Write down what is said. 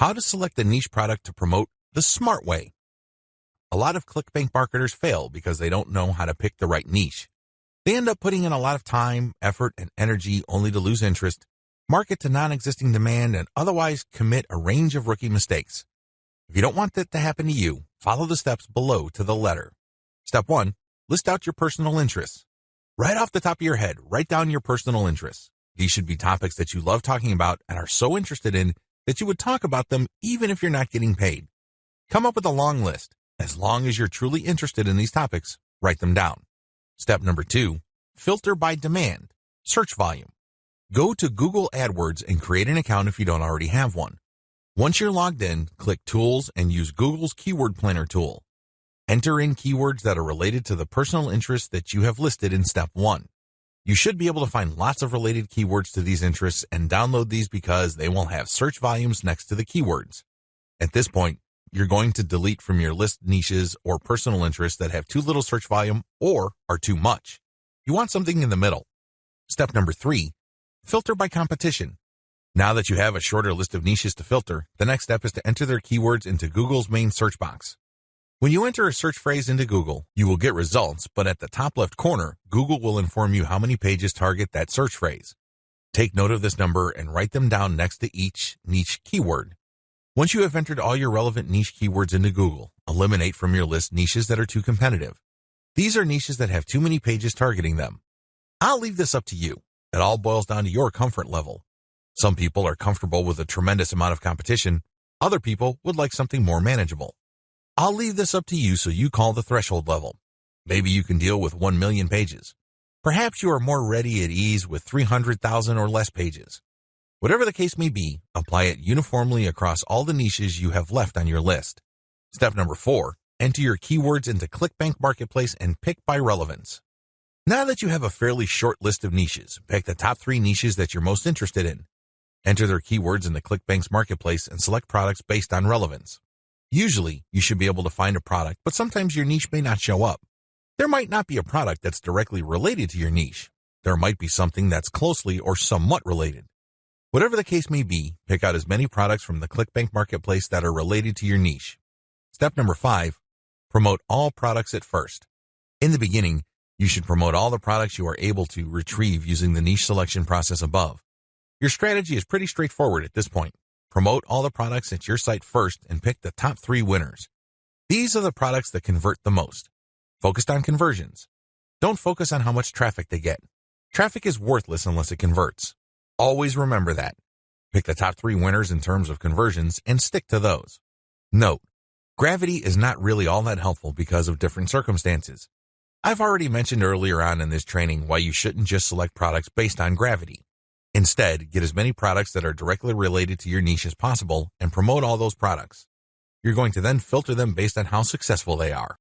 How to select a niche product to promote the smart way. A lot of Clickbank marketers fail because they don't know how to pick the right niche. They end up putting in a lot of time, effort, and energy only to lose interest, market to non-existing demand, and otherwise commit a range of rookie mistakes. If you don't want that to happen to you, follow the steps below to the letter. Step 1. List out your personal interests. Right off the top of your head, write down your personal interests. These should be topics that you love talking about and are so interested in that you would talk about them even if you're not getting paid. Come up with a long list. As long as you're truly interested in these topics, write them down. Step number 2, filter by demand, search volume. Go to Google AdWords and create an account if you don't already have one. Once you're logged in, click Tools and use Google's Keyword Planner tool. Enter in keywords that are related to the personal interests that you have listed in Step 1. You should be able to find lots of related keywords to these interests and download these because they will have search volumes next to the keywords. At this point, you're going to delete from your list niches or personal interests that have too little search volume or are too much. You want something in the middle. Step number 3, filter by competition. Now that you have a shorter list of niches to filter, the next step is to enter their keywords into Google's main search box. When you enter a search phrase into Google, you will get results, but at the top left corner, Google will inform you how many pages target that search phrase. Take note of this number and write them down next to each niche keyword. Once you have entered all your relevant niche keywords into Google, eliminate from your list niches that are too competitive. These are niches that have too many pages targeting them. I'll leave this up to you. It all boils down to your comfort level. Some people are comfortable with a tremendous amount of competition. Other people would like something more manageable. I'll leave this up to you so you call the threshold level. Maybe you can deal with 1 million pages. Perhaps you are more ready at ease with 300,000 or less pages. Whatever the case may be, apply it uniformly across all the niches you have left on your list. Step number 4, enter your keywords into Clickbank Marketplace and pick by relevance. Now that you have a fairly short list of niches, pick the top 3 niches that you're most interested in. Enter their keywords into Clickbank's Marketplace and select products based on relevance. Usually, you should be able to find a product, but sometimes your niche may not show up. There might not be a product that's directly related to your niche. There might be something that's closely or somewhat related. Whatever the case may be, pick out as many products from the Clickbank Marketplace that are related to your niche. Step number 5, promote all products at first. In the beginning, you should promote all the products you are able to retrieve using the niche selection process above. Your strategy is pretty straightforward at this point. Promote all the products at your site first and pick the top 3 winners. These are the products that convert the most. Focus on conversions. Don't focus on how much traffic they get. Traffic is worthless unless it converts. Always remember that. Pick the top 3 winners in terms of conversions and stick to those. Note, gravity is not really all that helpful because of different circumstances. I've already mentioned earlier on in this training why you shouldn't just select products based on gravity. Instead, get as many products that are directly related to your niche as possible and promote all those products. You're going to then filter them based on how successful they are.